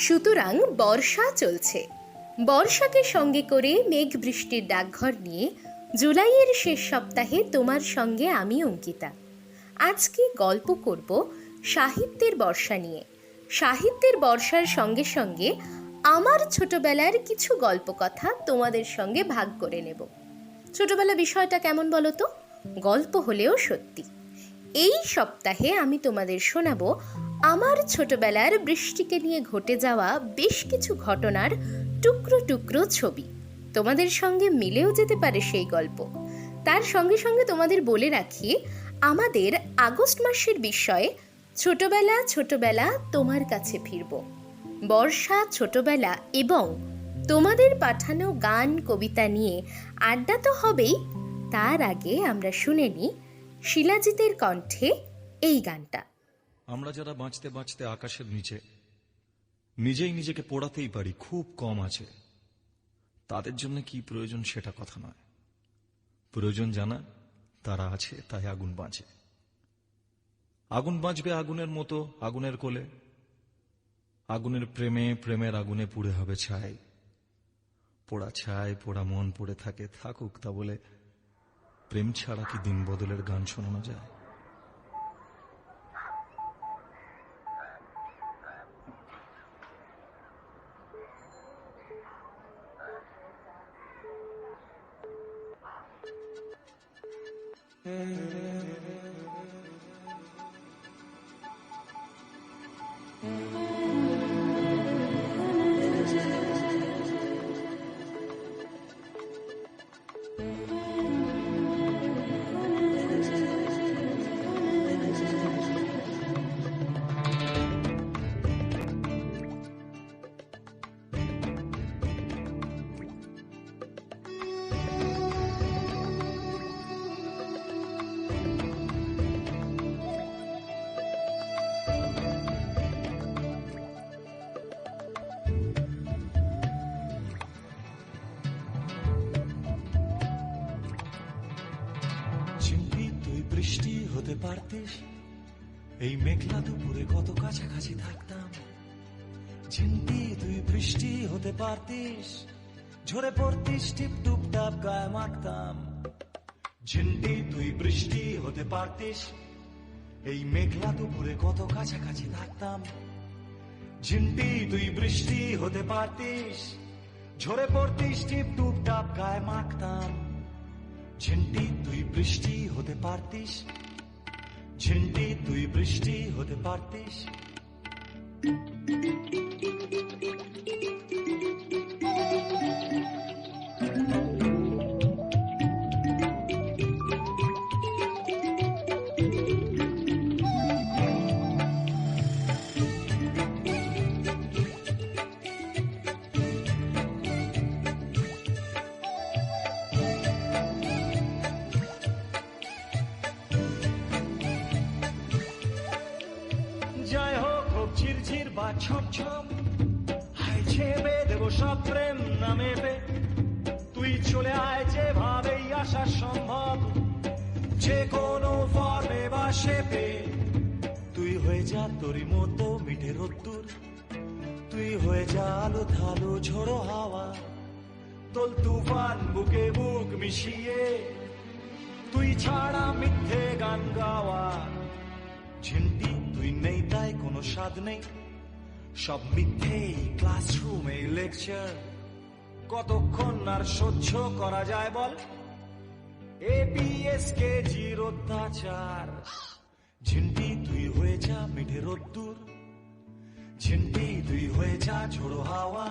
সুতরাং বর্ষা চলছে। বর্ষাকে সঙ্গে করে মেঘ বৃষ্টির ডাকঘর নিয়ে জুলাইয়ের শেষ সপ্তাহে তোমার সঙ্গে আমি অঙ্কিতা। আজকে গল্প করব সাহিত্যের বর্ষা নিয়ে। সাহিত্যের বর্ষার সঙ্গে সঙ্গে আমার ছোটবেলার কিছু গল্প কথা তোমাদের সঙ্গে ভাগ করে নেব। ছোটবেলা বিষয়টা কেমন বলো তো? গল্প হলেও সত্যি। এই সপ্তাহে আমি তোমাদের শোনাবো আমার ছোটবেলার বৃষ্টিকে নিয়ে ঘটে যাওয়া বেশ কিছু ঘটনার টুকরো টুকরো ছবি। তোমাদের সঙ্গে মিলেও যেতে পারে সেই গল্প। তার সঙ্গে সঙ্গে তোমাদের বলে রাখি, আমাদের আগস্ট মাসের বিষয়ে ছোটবেলা ছোটবেলা তোমার কাছে ফিরব। বর্ষা, ছোটবেলা এবং তোমাদের পাঠানো গান কবিতা নিয়ে আড্ডা তো হবেই। তার আগে আমরা শুনে নিই শিলাজিতের কণ্ঠে এই গানটা। আমরা যারা বাঁচতে বাঁচতে আকাশের নিচে নিজেই নিজেকে পোড়াতেই পারি, খুব কম আছে। তাদের জন্য কি প্রয়োজন সেটা কথা নয়, প্রয়োজন জানা তারা আছে, তাই আগুন বাঁচে। আগুন বাঁচবে আগুনের মতো, আগুনের কোলে, আগুনের প্রেমে, প্রেমের আগুনে পুড়ে হবে ছাই। পোড়া ছাই, পোড়া মন পড়ে থাকে, থাকুক তা বলে প্রেম ছাড়া কি দিন বদলের গান শোনানো যায়? বৃষ্টি হতে পারতিস, এই মেঘলা দুপুরে কত কাছাকাছি থাকতাম। ঝিমটি তুই বৃষ্টি হতে পারতিস, ঝরে পড়তিস টিপ টুপ টাপ গায়ে মাখতাম। ঝিমটি তুই বৃষ্টি হতে পারতিস, এই মেঘলা দুপুরে কত কাছাকাছি থাকতাম। ঝিমটি তুই বৃষ্টি হতে পারতিস, ঝরে পড়তিস টিপ টুপ টাপ গায়ে মাখতাম। ঝিমটি তুই বৃষ্টি হতে পারতিস, ঝিমটি তুই বৃষ্টি হতে পারতিস। জয় হোক হোক ঝিরঝির বা ছমছম, হায় ছেবে দেব সব প্রেম নামে পে। তুই চলে আয় যেভাবেই আসা সম্ভব, যে কোনো ফর্মে বা শেপে। তুই হয়ে যা তোরই মতো মিঠে রোদ্দুর, তুই হয়ে যা আলো ধালো ঝোড়ো হাওয়া। তোল তুফান বুকে বুক মিশিয়ে, তুই ছাড়া মিথ্যে গান গাওয়া। ঝিমটি তুই নেই তাই কোনো স্বাদ নেই, সব মিথ্যেই ক্লাসরুমে লেকচার। কতক্ষণ আর সহ্য করা যায় বল এপিএস কেজির অত্যাচার। ঝিমটি তুই হয়ে যা মিঠে রোদ্দুর, ঝিমটি তুই হয়ে যা ঝোড়ো হাওয়া।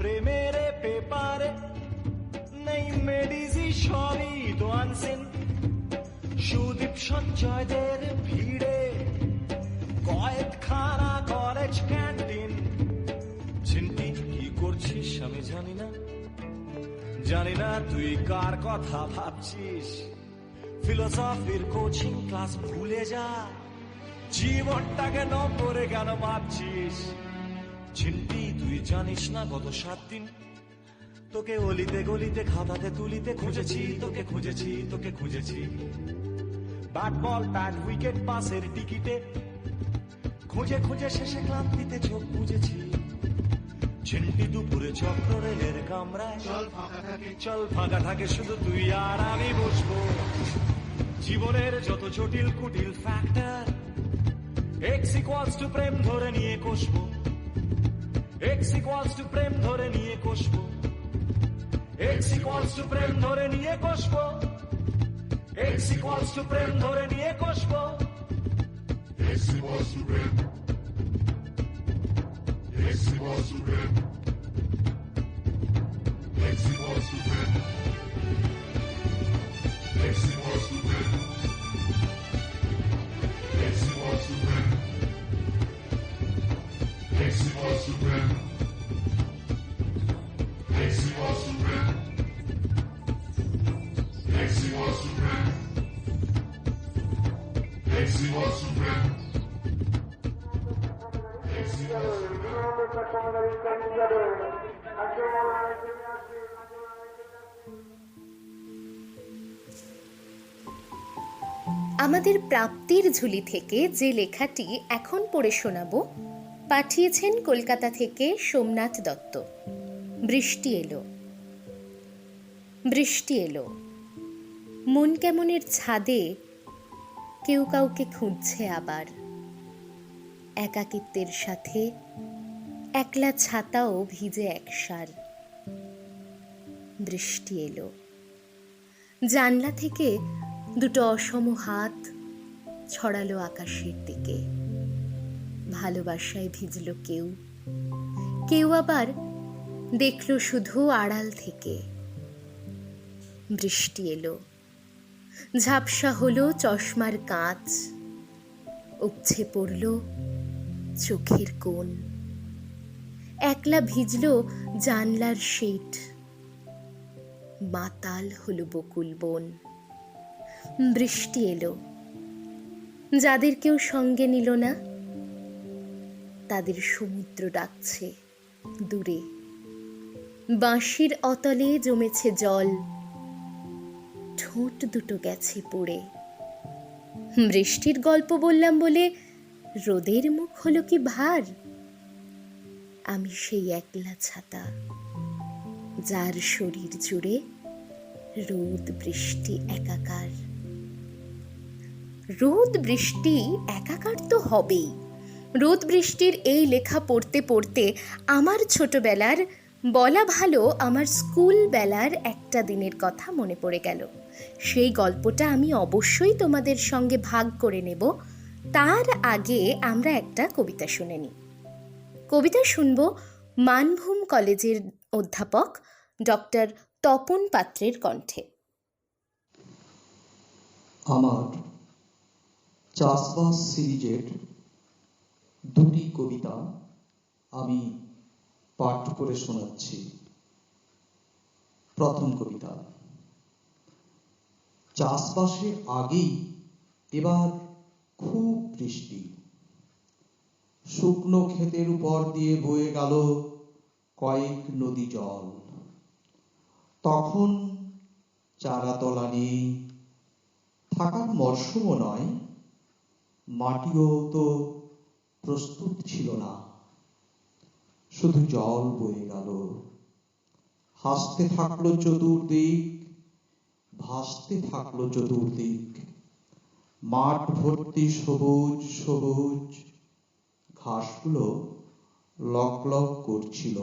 প্রেমের পেপারে নেই মেডিসি সবই তো আনসেন। সুদীপ সঞ্চয়দের ভিড়ে কয়েকখানা কলেজ ক্যান্টিন। ঝিমটি কি করছিস আমি জানি না, জানি না তুই কার কথা ভাবছিস। ফিলোসফির কোচিং ক্লাস ভুলে যা, জীবনটাকে নম্বরে কেন ভাবছিস। ঝিমটি তুই জানিস না গত 7 দিন তোকে অলিতে গলিতে খাতাতে তুলিতে খুঁজেছি, তোকে খুঁজেছি, তোকে খুঁজেছি। ব্যাট বল ব্যাট উইকেট পাসের টিকিটে খুঁজে খুঁজে শেষে ক্লান্তিতে চোখ বুঝেছি। ঝিন্টি দুপুরে চক্র রেলের কামরায় চল ফাঁকা থাকে শুধু তুই আর আমি বসবো। জীবনের যত জটিল কুটিল ফ্যাক্টর এক্স ইকুয়ালস টু প্রেম ধরে নিয়ে কষবো, এক্স ইকুয়ালস টু প্রেম ধরে নিয়ে কষবো, এক্স ইকুয়ালস টু প্রেম ধরে নিয়ে কষবো, এক্স ইকুয়ালস টু প্রেম ধরে নিয়ে কষবো। X equals to red. X equals to red. X equals to red. X equals to red. X equals to red. X equals to red. X equals to red. X equals to red. X equals to red. আমাদের প্রাপ্তির ঝুলি থেকে যে লেখাটি এখন পড়ে শোনাবো পাঠিয়েছেন কলকাতা থেকে সোমনাথ দত্ত। বৃষ্টি এলো, বৃষ্টি এলো, মন কেমনের ছাদে কেউ কাউকে খুঁজছে আবার। একাকিত্বের সাথে একলা ছাতাও ভিজে একসার। বৃষ্টি এলো, জানলা থেকে দুটো অসম হাত ছড়ালো আকাশের দিকে। ভালোবাসায় ভিজল কেউ, কেউ আবার দেখল শুধু আড়াল থেকে। বৃষ্টি এলো, ঝাপসা হলো চশমার কাঁচ, উপছে পড়ল চোখের কোণ। একলা ভিজল জানলার শেড, মাতাল হলো বকুল বন। বৃষ্টি এলো, যাদের কেউ সঙ্গে নিল না তাদের সমুদ্র ডাকছে দূরে। বাঁশির অতলে জমেছে জল, ঠোঁট দুটো গেছে পড়ে। বৃষ্টির গল্প বললাম বলে রোদের মুখ হলো কি ভার? আমি সেই একলা ছাতা, যার শরীর জুড়ে রোদ বৃষ্টি একাকার। রোদ বৃষ্টি একাকার তো হবেই। রোদ বৃষ্টির এই লেখা পড়তে পড়তে আমার ছোটবেলার, বলা ভালো আমার স্কুল বেলার একটা দিনের কথা মনে পড়ে গেল। সেই গল্পটা আমি অবশ্যই তোমাদের সঙ্গে ভাগ করে নেব। তার আগে আমরা একটা কবিতা শুনে নিই। কবিতা শুনব মানভূম কলেজের অধ্যাপক ডক্টর তপন পাত্রের কণ্ঠে। আমার চাষবাস সিরিজের দুটি কবিতা আমি পাঠ করে শোনাচ্ছি। প্রথম কবিতা। চাষবাসের আগেই এবার খুব বৃষ্টি, শুকনো ক্ষেতের উপর দিয়ে বয়ে গেল কয়েক নদী জল। তখন চারাতলা নেই, থাকার মরশুমও নয়, মাটিও তো প্রস্তুত ছিল না। শুধু জল বয়ে গেল, হাসতে থাকলো চতুর্দিক, ভাসতে থাকলো চতুর্দিক। মাঠ ভর্তি সবুজ সবুজ, ঘাসগুলো লক লক করছিল।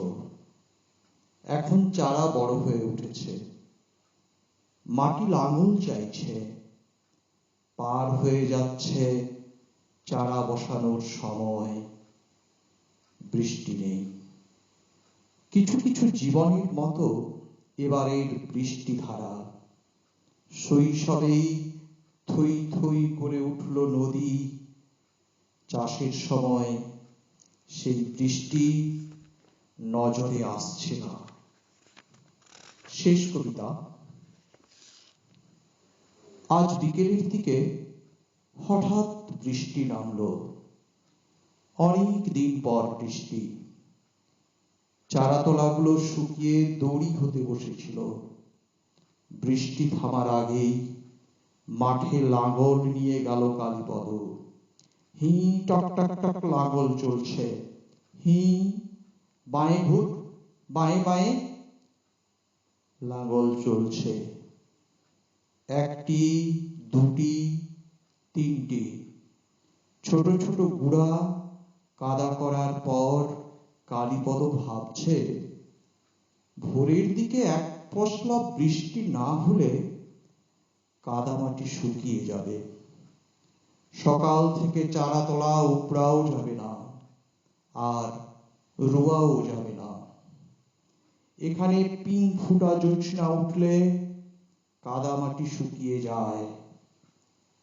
এখন চারা বড় হয়ে উঠেছে, মাটি লাঙল চাইছে। পার হয়ে যাচ্ছে চারা বসানোর সময়, বৃষ্টি নেই। কিছু কিছু জীবনের মতো এবারের বৃষ্টি ধারা। শৈশবেই থই থই করে উঠল নদী, চাষের সময় সেই বৃষ্টি নজরে আসছে না। শেষ কবিতা। আজ বিকেলের দিকে হঠাৎ বৃষ্টি নামলো, অনেক দিন পর বৃষ্টি। চারাতলাগুলো শুকিয়ে দড়ি হতে বসেছিল। বৃষ্টি থামার আগেই মাঠে লাঙল নিয়ে গেল কালীপদ। হি টক টক টক লাঙল চলছে। হি বাঁয়ে ঘুর, বাঁয়ে বাঁয়ে লাঙল চলছে। একটি, দুটি, তিনটি ছোট ছোট গুড়া কাদা করার পর কালীপদ ভাবছে, ভোরের দিকে এক পশলা বৃষ্টি না হলে কাদামাটি শুকিয়ে যাবে। সকাল থেকে চারাতলা উপড়াও যাবে না, আর রোয়াও যাবে না। এখানে পিং ফুটা জ্যোৎস্না উঠলে কাদামাটি শুকিয়ে যায়।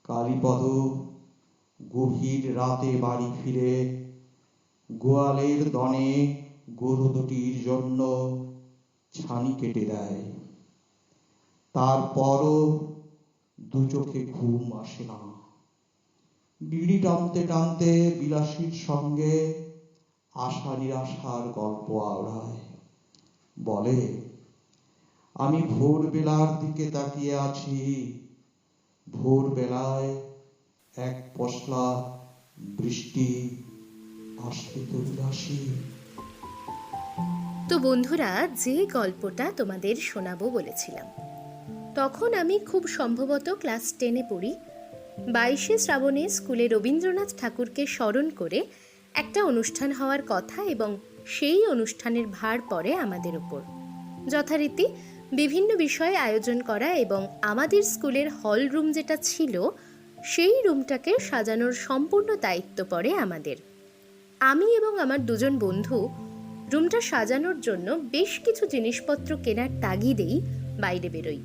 কালীপদ গভীর রাতে বাড়ি ফিরে গোয়ালের দনে গরু দুটির জন্য ছানি কেটে দেয়। তারপরও দু চোখে ঘুম আসে না। বিড়ি টানতে টানতে বিলাসীর সঙ্গে আশা নিরাশার গল্প আওড়ায়। বলে, আমি ভোরবেলার দিকে তাকিয়ে আছি। ভোরবেলায় এক পশলা বৃষ্টি আসবে তো বিলাসী। তো বন্ধুরা, যে গল্পটা তোমাদের শোনাবো বলেছিলাম, তখন আমি খুব সম্ভবত ক্লাস 10-এ পড়ি। 22শে শ্রাবণে স্কুলে রবীন্দ্রনাথ ঠাকুরকে স্মরণ করে একটা অনুষ্ঠান হওয়ার কথা, এবং সেই অনুষ্ঠানের ভার পড়ে আমাদের উপর। যথারীতি বিভিন্ন বিষয়ে আয়োজন করা, এবং আমাদের স্কুলের হল রুম যেটা ছিল সেই রুমটাকে সাজানোর সম্পূর্ণ দায়িত্ব পড়ে আমাদের। আমি এবং আমার দুজন বন্ধু রুমটা সাজানোর জন্য বেশ কিছু জিনিসপত্র কেনার তাগিদেই বাইরে বেরোই।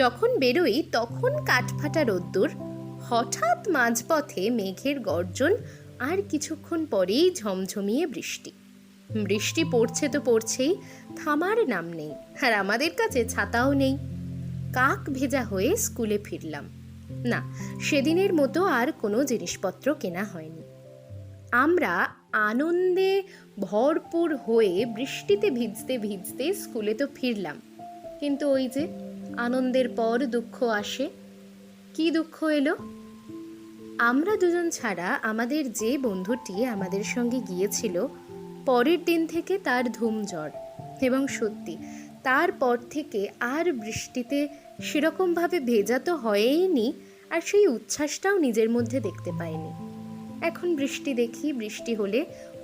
যখন বেরোই তখন কাঠফাটা রোদ্দুর, হঠাৎ মাঝপথে মেঘের গর্জন, আর কিছুক্ষণ পরেই ঝমঝমিয়ে বৃষ্টি। বৃষ্টি পড়ছে তো পড়ছেই, থামার নাম নেই, আর আমাদের কাছে ছাতাও নেই। কাক ভেজা হয়ে স্কুলে ফিরলাম। না, সেদিনের মতো আর কোনো জিনিসপত্র কেনা হয়নি। আমরা আনন্দে ভরপুর হয়ে বৃষ্টিতে ভিজতে ভিজতে স্কুলে তো ফিরলাম, কিন্তু ওই যে আনন্দের পর দুঃখ আসে। কি দুঃখ এলো? আমরা দুজন ছাড়া আমাদের যে বন্ধুটি আমাদের সঙ্গে গিয়েছিল, পরের দিন থেকে তার ধুম জ্বর, এবং সত্যি তারপর থেকে আর বৃষ্টিতে সেরকমভাবে ভেজা তো হয়েইনি, আর সেই উচ্ছ্বাসটাও নিজের মধ্যে দেখতে পাইনি। এখন বৃষ্টি দেখি, বৃষ্টি হলে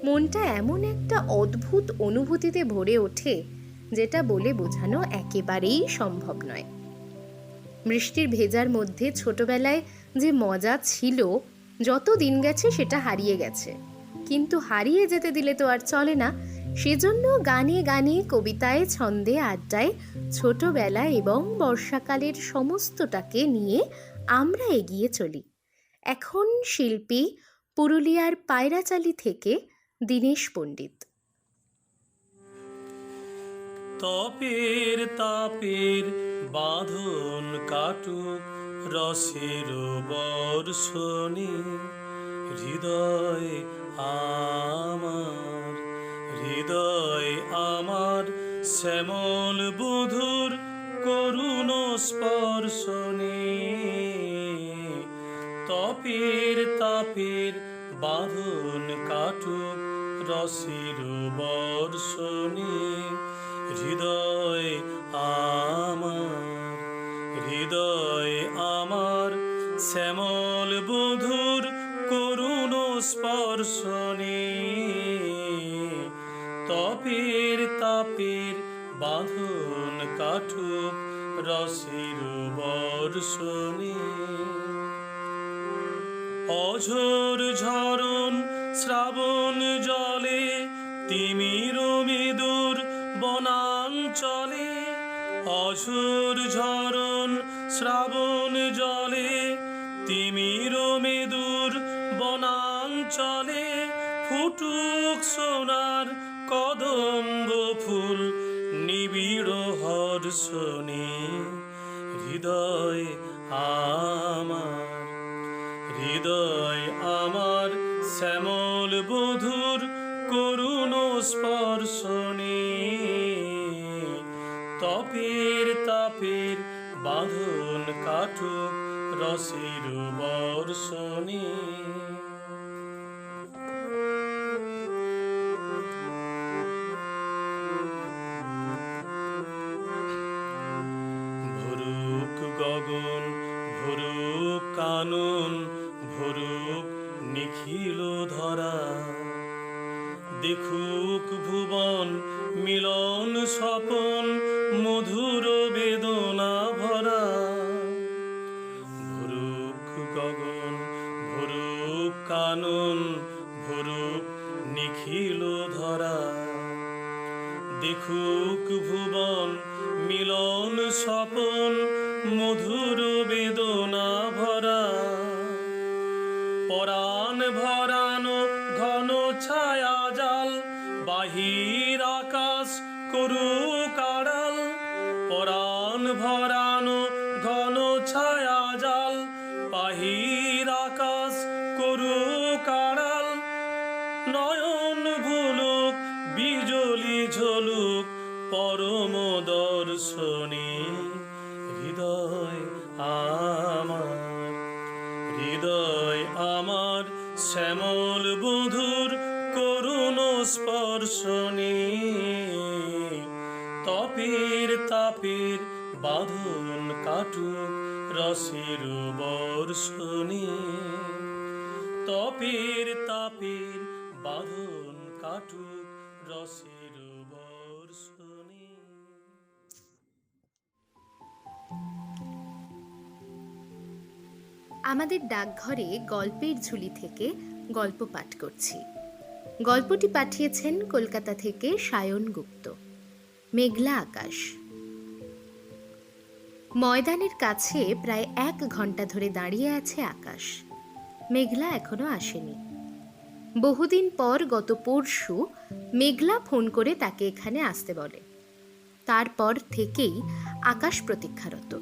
মনটা এমন একটা অদ্ভুত অনুভূতিতে ভরে ওঠে যেটা বলে বোঝানো একেবারেই সম্ভব নয়। বৃষ্টির ভেজার মধ্যে ছোটবেলায় যে মজা ছিল, যত দিন গেছে সেটা হারিয়ে গেছে, কিন্তু হারিয়ে যেতে দিলে তো আর চলে না। সেজন্য গানে গানে, কবিতায়, ছন্দে, আড্ডায় ছোটবেলা এবং বর্ষাকালের সমস্তটাকে নিয়ে আমরা এগিয়ে চলি। এখন শিল্পী পুরুলিয়ার পায়রাচালি থেকে দীনেশ পণ্ডিত। তপের তাপের বাঁধন কাটুক রসের বর্ষণে, হৃদয় আমার শ্যামল বধুর করুণ স্পর্শনে। তপের তাপের বাঁধন কাটুক রসের বর্ষণে, হৃদয় আমার শ্যামল বধুর করুণ স্পর্শনে। তপের তাপের বাঁধন কাটুক রসের বর্ষণে। অঝোর ঝরণ শ্রাবণ জলে তিমির মেদুর বনাঞ্চলে। অঝোর ঝরণ শ্রাবণ জলে তিমির মেদুর বনাঞ্চলে। ফুটুক সোনার কদম্ব ফুল নিবিড় হর্ষণে, হৃদয় আমার শ্যামল বধুর করুণ স্পর্শনে। তপের তাপের বাঁধন কাটুক রসের বর্ষণে। ভরুক গগন, ভরুক কানন, ভরুক নিখিল ধরা, দেখুক ভুবন মিলন স্বপন মধুর বেদনা ভরা। ভরুক গগন, ভরুক কানন, ভরুক নিখিল ধরা, দেখুক ভুবন মিলন স্বপন মধুর বেদনা ভরা। পরাণ ভরানো ঘন ছায়া জাল, বাহির আকাশ করুক আড়াল। পরাণ ভরানো ঘন ছায়া জাল, বাহির আকাশ করুক আড়াল। নয়ন ভুলুক বিজলি ঝলুক পরম দর্শনে। হৃদয় আমার, হৃদয় আমার শ্যামল বধুর করুণ স্পর্শনে। তপের তাপের বাঁধন কাটুক রসের বর্ষণে। তপের তাপের বাঁধন কাটুক রসের বর্ষণে। আমাদের ডাকঘরে গল্পের ঝুলি থেকে গল্প পাঠ করছি। গল্পটি পাঠিয়েছেন কলকাতা থেকে সায়ন গুপ্ত। মেঘলা আকাশ। ময়দানের কাছে প্রায় 1 ঘন্টা ধরে দাঁড়িয়ে আছে আকাশ। মেঘলা এখনো আসেনি। বহুদিন পর গত পরশু মেঘলা ফোন করে তাকে এখানে আসতে বলে। তারপর থেকেই আকাশ প্রতীক্ষারত।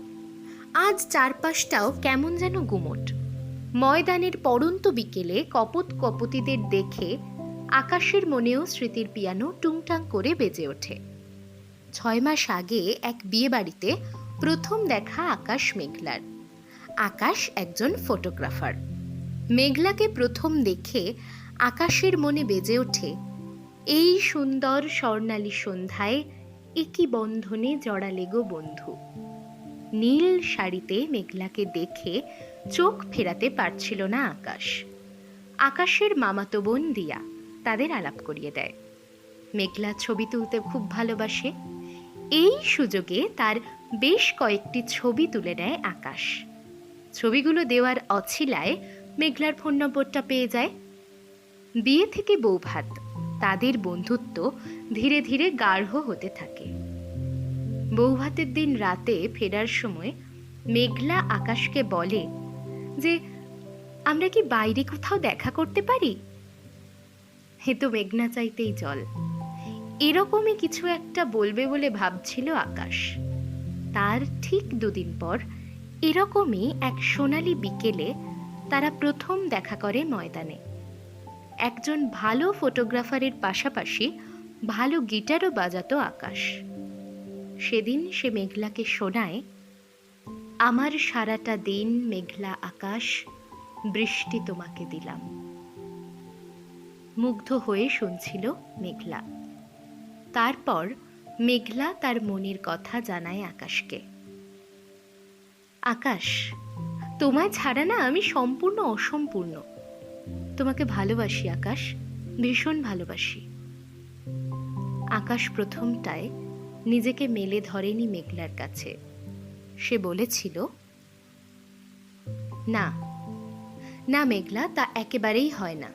আজ চারপাশটাও কেমন যেন গুমট। ময়দানের পড়ন্ত বিকেলে কপত কপতিদের দেখে আকাশের মনেও স্মৃতির পিয়ানো টুংটাং করে বেজে ওঠে। 6 মাস আগে এক বিয়ে বাড়িতে প্রথম দেখা আকাশ মেঘলার। আকাশ একজন ফটোগ্রাফার। মেঘলাকে প্রথম দেখে আকাশের মনে বেজে ওঠে, এই সুন্দর স্বর্ণালী সন্ধ্যায় একই বন্ধনে জড়ালে গো বন্ধু। নীল শাড়িতে মেঘলাকে দেখে চোখ ফেরাতে পারছিল না আকাশ। আকাশের মামাতো বোন দিয়া তাদের আলাপ করিয়ে দেয়। মেঘলা ছবি তুলতে খুব ভালোবাসে। এই সুযোগে তার বেশ কয়েকটি ছবি তুলে নেয় আকাশ। ছবিগুলো দেওয়ার অছিলায় মেঘলার ফোন নম্বরটা পেয়ে যায়। বিয়ে থেকে বৌভাত, তাদের বন্ধুত্ব ধীরে ধীরে গাঢ় হতে থাকে। বৌভাতের দিন রাতে ফেরার সময় মেঘলা আকাশকে বলে যে, আমরা কি বাইরে কোথাও দেখা করতে পারি? হে তো মেঘনা চাইতেই জল। এরকমই কিছু একটা বলবে বলে ভাবছিল আকাশ। তার ঠিক 2 দিন পর এরকমই এক সোনালি বিকেলে তারা প্রথম দেখা করে ময়দানে। একজন ভালো ফটোগ্রাফারের পাশাপাশি ভালো গিটারও বাজাতো আকাশ। সেদিন সে মেঘলাকে শোনায়, আমার সারাটা দিন মেঘলা আকাশ, বৃষ্টি তোমাকে দিলাম। মুগ্ধ হয়ে শুনছিল মেঘলা। তারপর মেঘলা তার মনের কথা জানায় আকাশকে। আকাশ, তোমায় ছাড়া না আমি সম্পূর্ণ অসম্পূর্ণ। তোমাকে ভালোবাসি আকাশ, ভীষণ ভালোবাসি। আকাশ প্রথমটায় নিজেকে মেলে ধরেনি মেঘলার কাছে। সে বলেছিল, না না মেঘলা, তা একেবারেই হয় না।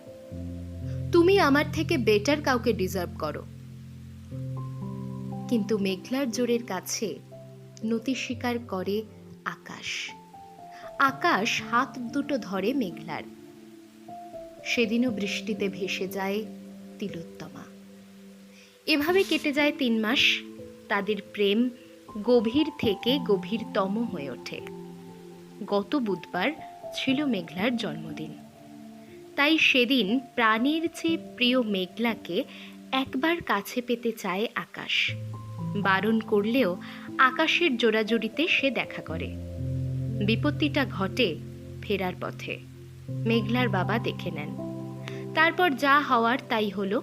তুমি আমার থেকে বেটার কাউকে ডিজার্ভ করো। কিন্তু মেঘলার জোরের কাছে নতি স্বীকার করে আকাশ। আকাশ হাত দুটো ধরে মেঘলার। সেদিনও বৃষ্টিতে ভেসে যায় তিলোত্তমা। এভাবে কেটে যায় 3 মাস। তাদের প্রেম গভীর থেকে গভীরতম হয়ে ওঠে। গত বুধবার ছিল মেঘলার জন্মদিন। তাই সেদিন প্রাণের চেয়ে প্রিয় মেঘলাকে একবার কাছে পেতে চায় আকাশ। বারণ করলেও আকাশের জোড়াজুড়িতে সে দেখা করে। বিপত্তিটা ঘটে ফেরার পথে। মেঘলার বাবা দেখে নেন। তারপর যা হওয়ার তাই হলো।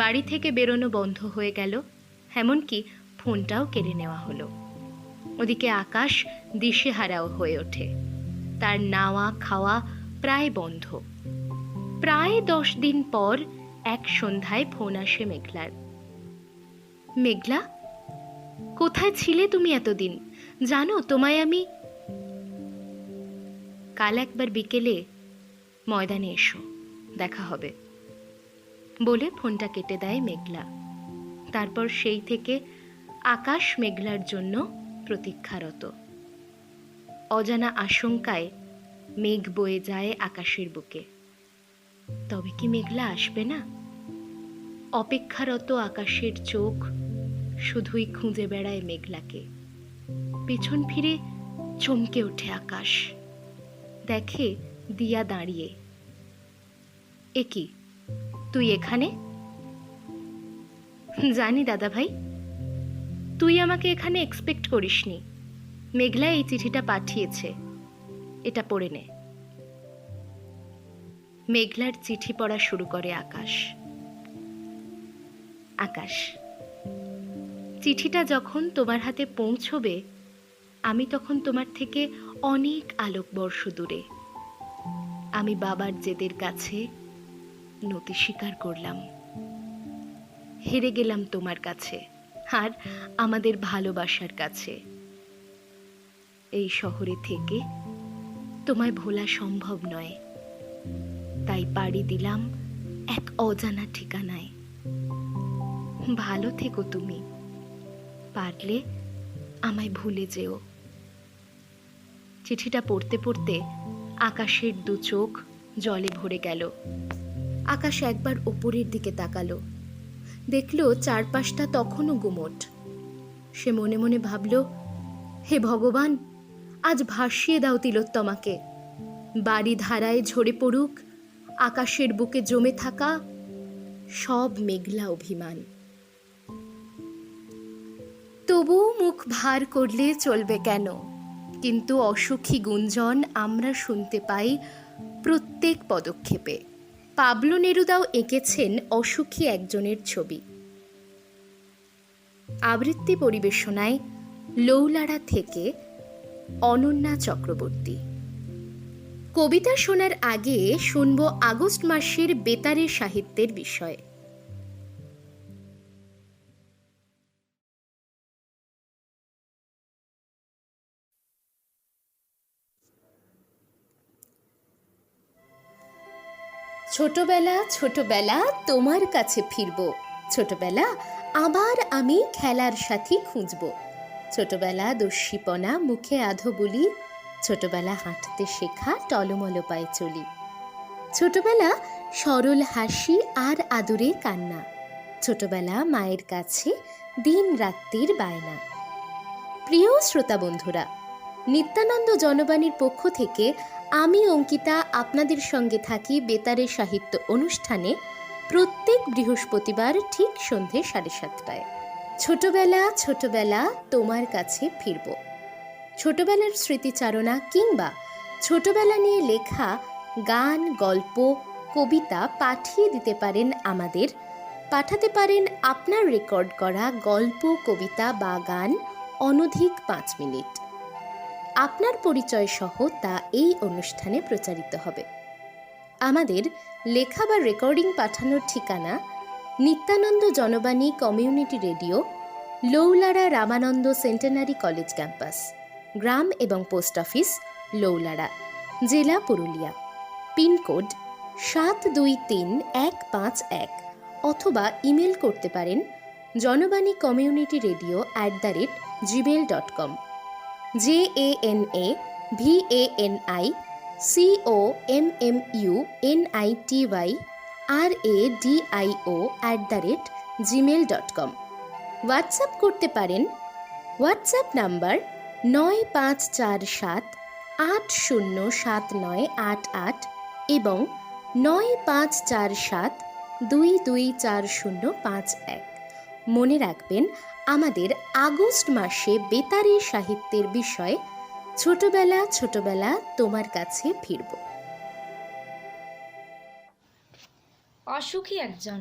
বাড়ি থেকে বেরোনো বন্ধ হয়ে গেল, এমনকি ফোনটাও কেড়ে নেওয়া হলো। ওদিকে আকাশ দিশেহারাও হয়ে ওঠে। তার নাওয়া খাওয়া প্রায় বন্ধ। প্রায় 10 দিন পর এক সন্ধ্যায় ফোন আসে মেঘলার। মেঘলা, কোথায় ছিলে তুমি এতদিন? জানো তোমায় আমি কাল একবার বিকেলে ময়দানে এসো, দেখা হবে বলে ফোনটা কেটে দেয় মেঘলা। তারপর সেই থেকে আকাশ মেঘলার জন্য প্রতীক্ষারত। অজানা আশঙ্কায় মেঘ বয়ে যায় আকাশের বুকে। তবে কি মেঘলা আসবে না? অপেক্ষারত আকাশের চোখ শুধুই খুঁজে বেড়ায় মেঘলাকে। পেছন ফিরে চমকে ওঠে আকাশ, দেখে দিয়া দাঁড়িয়ে। এ কি, তুই এখানে? জানি দাদা ভাই, তুই আমাকে এখানে এক্সপেক্ট করিসনি। মেঘলা এই চিঠিটা পাঠিয়েছে, এটা পড়ে নে। মেঘলার চিঠি পড়া শুরু করে আকাশ। আকাশ, চিঠিটা যখন তোমার হাতে পৌঁছবে, আমি তখন তোমার থেকে অনেক আলোকবর্ষ দূরে। আমি বাবার জেদের কাছে নতি স্বীকার করলাম। হেরে গেলাম তোমার কাছে আর আমাদের ভালোবাসার কাছে। এই শহরে থেকে তোমায় ভোলা সম্ভব নয়, তাই পাড়ি দিলাম এক অজানা ঠিকানায়। ভালো থেকো তুমি, পারলে আমায় ভুলে যেও। চিঠিটা পড়তে পড়তে আকাশের দু চোখ জলে ভরে গেল। আকাশ একবার ওপরের দিকে তাকালো, দেখল চারপাশটা তখনও গুমট। সে মনে মনে ভাবল, হে ভগবান, আজ ভাসিয়ে দাও তিলোত্তমাকে। বাড়ি ধারায় ঝরে পড়ুক আকাশের বুকে জমে থাকা সব মেঘলা অভিমান। তবু মুখ ভার করলে চলবে কেন? কিন্তু অসুখী গুঞ্জন আমরা শুনতে পাই প্রত্যেক পদক্ষেপে। পাবলো নেরুদাও এঁকেছেন অসুখী একজনের ছবি। আবৃত্তি পরিবেশনায় লৌলাড়া থেকে অনন্যা চক্রবর্তী। কবিতা শোনার আগে শুনব আগস্ট মাসের বেতারে সাহিত্যের বিষয়। ছোটবেলা ছোটবেলা তোমার কাছে ফিরব। ছোটবেলা আবার আমি খেলার সাথী খুঁজব। ছোটবেলা দস্যিপনা মুখে আধো বলি। ছোটবেলা হাঁটতে শেখা টলমল পায়ে চলি। ছোটবেলা সরল হাসি আর আদুরে কান্না। ছোটবেলা মায়ের কাছে দিন রাত্রির বায়না। প্রিয় শ্রোতা বন্ধুরা, নিত্যানন্দ জনবাণীর পক্ষ থেকে আমি অঙ্কিতা আপনাদের সঙ্গে থাকি বেতারে সাহিত্য অনুষ্ঠানে প্রত্যেক বৃহস্পতিবার ঠিক সন্ধে 7:30টায়। ছোটবেলা ছোটবেলা তোমার কাছে ফিরব। ছোটবেলার স্মৃতিচারণা কিংবা ছোটবেলা নিয়ে লেখা গান, গল্প, কবিতা পাঠিয়ে দিতে পারেন আমাদের। পাঠাতে পারেন আপনার রেকর্ড করা গল্প, কবিতা বা গান অনধিক 5 মিনিট। আপনার পরিচয় সহ তা এই অনুষ্ঠানে প্রচারিত হবে। আমাদের লেখা বা রেকর্ডিং পাঠানোর ঠিকানা Nityananda Janabani community radio, Loulara Ramananda centenary college campus, গ্রাম এবং পোস্ট অফিস লৌলাড়া, জেলা পুরুলিয়া, পিনকোড 723151, অথবা ইমেল করতে পারেন Janabani community radio @gmail.com, JANAVANICOMMUNITYRADIO@gmail.com। WhatsApp করতে পারেন হোয়াটসঅ্যাপ নাম্বার 9547807988 এবং 9547224051। মনে রাখবেন আমাদের আগস্ট মাসে বেতারে সাহিত্যের বিষয় ছোটবেলা ছোটবেলা তোমার কাছে ফিরব। অসুখী একজন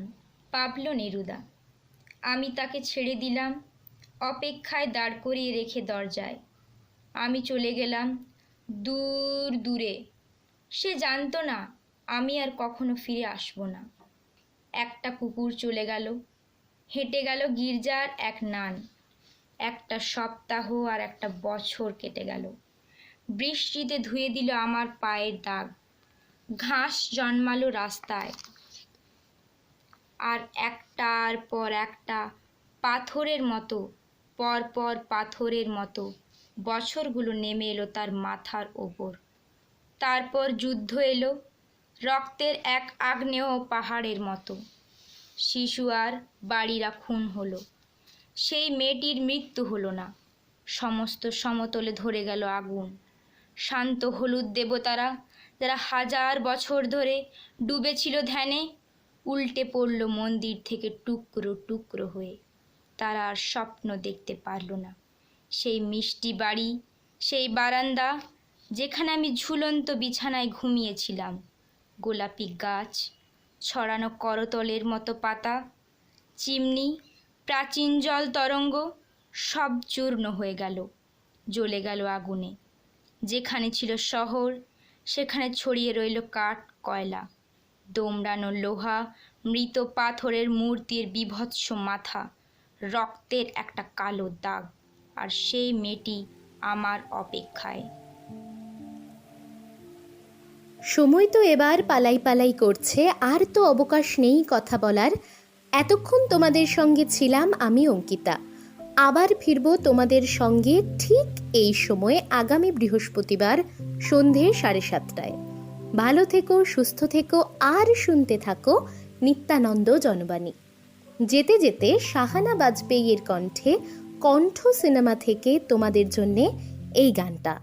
পাবলো নেরুদা। আমি তাকে ছেড়ে দিলাম অপেক্ষায় দাঁড় করিয়ে রেখে দরজায়। আমি চলে গেলাম দূর দূরে। সে জানতো না আমি আর কখনো ফিরে আসবো না। একটা কুকুর চলে গেল, হেঁটে গেল গির্জার এক নান। একটা সপ্তাহ আর একটা বছর কেটে গেল। বৃষ্টিতে ধুয়ে দিল আমার পায়ের দাগ। ঘাস জন্মালো রাস্তায়। আর একটার পর একটা পাথরের মতো, পরপর পাথরের মতো বছরগুলো নেমে এলো তার মাথার ওপর। তারপর যুদ্ধ এলো, রক্তের এক আগ্নেয় পাহাড়ের মতো। শিশু আর বাড়িরা খুন হলো। সেই মেয়েটির মৃত্যু হলো না। সমস্ত সমতলে ধরে গেল আগুন। শান্ত হলুদ দেবতারা, যারা হাজার বছর ধরে ডুবেছিল ধ্যানে, উল্টে পড়ল মন্দির থেকে টুকরো টুকরো হয়ে। তারা আর স্বপ্ন দেখতে পারল না। সেই মিষ্টি বাড়ি, সেই বারান্দা, যেখানে আমি ঝুলন্ত বিছানায় ঘুমিয়েছিলাম, গোলাপি গাছ, ছড়ানো করতলের মতো পাতা, চিমনি, প্রাচীন জল তরঙ্গ, সব চূর্ণ হয়ে গেল, জ্বলে গেল আগুনে। যেখানে ছিল শহর, সেখানে ছড়িয়ে রইল কাঠ, কয়লা, দোমড়ানো লোহা, মৃত পাথরের মূর্তির বিভৎস মাথা, রক্তের একটা কালো দাগ। আর সেই মেয়েটি আমার অপেক্ষায়। সময় তো এবার পালাই পালাই করছে, আর তো অবকাশ নেই কথা বলার। এতক্ষণ তোমাদের সঙ্গে ছিলাম আমি অঙ্কিতা। আবার ফিরবো তোমাদের সঙ্গে ঠিক এই সময়ে আগামী বৃহস্পতিবার সন্ধে 7:30টায়। ভালো থেকো, সুস্থ থেকো, আর শুনতে থাকো নিত্যানন্দ জনবাণী। যেতে যেতে শাহানা বাজপেয়ীর কণ্ঠে কণ্ঠ সিনেমা থেকে তোমাদের জন্যে এই গানটা।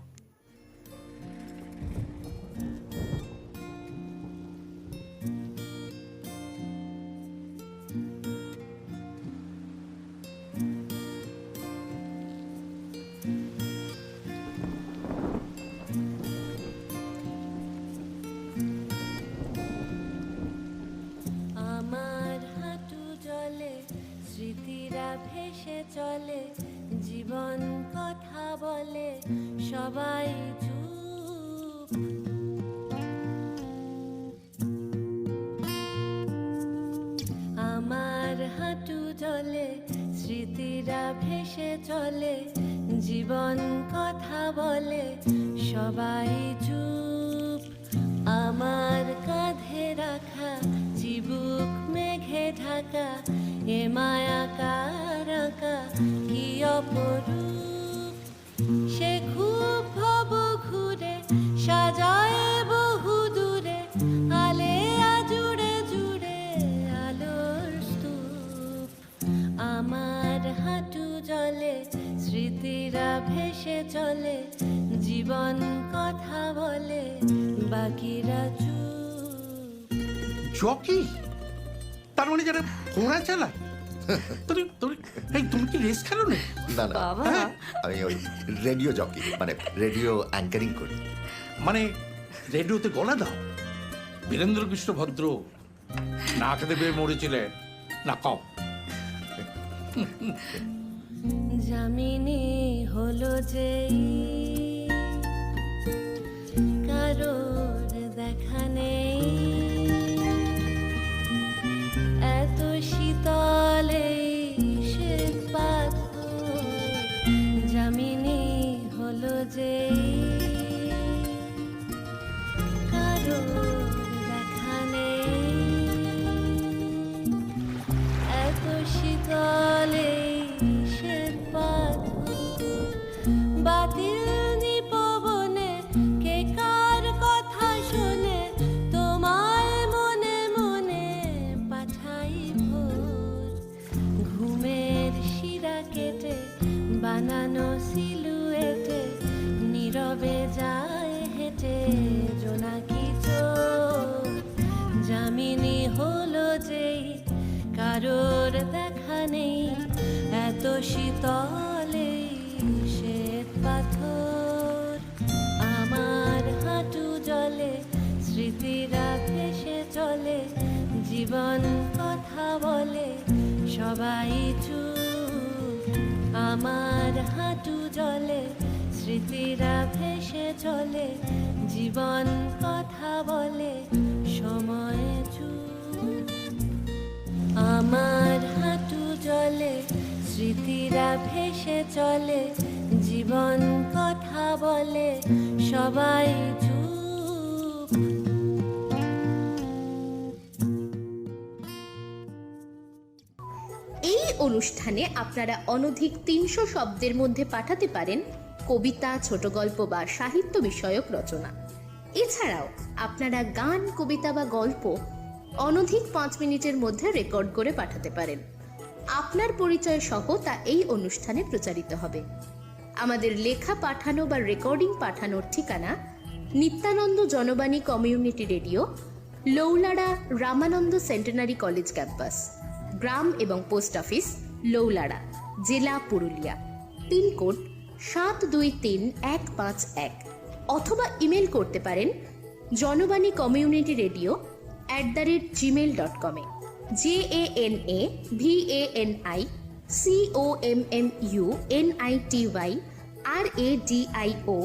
আমার হাঁটু জলে স্মৃতিরা ভেসে চলে, জীবন কথা বলে সবাই চুপ। আমার হাঁটু জলে স্মৃতিরা ভেসে চলে, জীবন কথা বলে সবাই চুপ। আমার কাঁধে রাখা চিবুক মেঘে ঢাকা, এ মায়া কার আঁকা কি অপরূপ। সে খুব ভব ঘুরে সাজায় বহু দূরে, আলেয়া জুড়ে জুড়ে আলোর স্তূপ। আমার হাঁটু জলে স্মৃতিরা ভেসে চলে, জীবন কথা বলে বাকিরা চুপ। জকি, তার মানে যারা ঘোড়া চালায়। তুমি কি রেস খেলো না? না না, আমি ওই রেডিও জকি, মানে রেডিও অ্যাঙ্কারিং করি। মানে রেডিওতে গলা দাও? বীরেন্দ্র কৃষ্ণ ভদ্র না খেতে পেয়ে মরেছিলেন না, কও। জামিনী হলো যে কারোর দেখা নেই, এত শীতলে শ্বেত পাথর। জামিনী হলো যে কারোর দেখা নেই, এত শীতলে শ্বেত পাথর। বাতিল নিপবনে কে কার কথা শুনে, তোমায় মনে মনে পাঠাই ভোর। ঘুমের শিরা কেটে বানানো সিলুয়েটে, নীরবে যায় হেঁটে জোনাকি চোখ। জামিনী হলো যেই কারোর দেখা নেই এত শীতলে শ্বেত পাথর আমার হাঁটু জলে স্মৃতিরা ভেসে চলে জীবন কথা বলে সবাই চুপ আমার হাঁটু জলে স্মৃতিরা ভেসে চলে জীবন কথা বলে সময় চুপ আমার হাঁটু জলে স্মৃতিরা ভেসে চলে জীবন কথা বলে সবাই চুপ এই অনুষ্ঠানে আপনারা অনধিক 300 শব্দের মধ্যে পাঠাতে পারেন কবিতা, ছোট গল্প বা সাহিত্য বিষয়ক রচনা। এছাড়াও আপনারা গান, কবিতা বা গল্প অনধিক 5 মিনিটের মধ্যে রেকর্ড করে পাঠাতে পারেন। আপনার পরিচয় সহ তা এই অনুষ্ঠানে প্রচারিত হবে। আমাদের লেখা পাঠানো বা রেকর্ডিং পাঠানোর ঠিকানা Nityananda Janabani community radio, Loulara Ramananda centenary college campus, গ্রাম এবং পোস্ট অফিস লৌলাড়া, জেলা পুরুলিয়া, পিনকোড 723151, অথবা ইমেল করতে পারেন Janabani community radio @gmail.com JANAVANICOMMUNITRADIO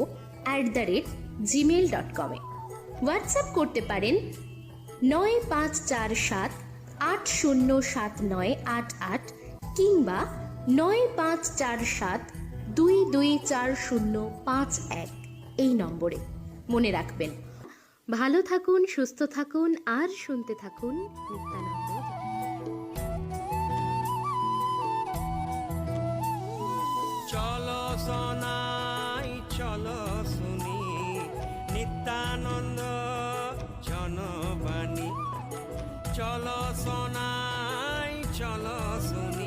WhatsApp করতে পারেন 9547807988 কিংবা 9547224051 এই নম্বরে। মনে রাখবেন, ভালো থাকুন, সুস্থ থাকুন আর শুনতে থাকুন নিত্যানন্দ। চলো সোনাই চলো শুনি নিত্যানন্দ জনবাণী চলো সোনাই চলো শুনি